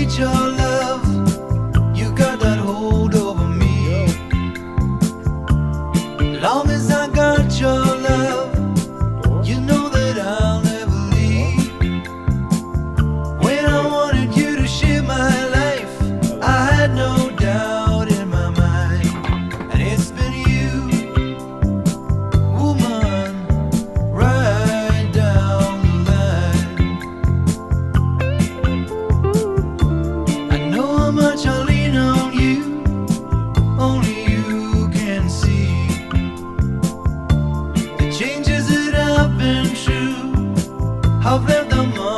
need your love. You got that hold over me. Long as I got your love, you know that I'll never leave. When I wanted you to share my life, I had no doubt in my mind. And it's been you, woman, right down the line. I know how much I lean on you, only you can see the changes that I've been through. I've left them all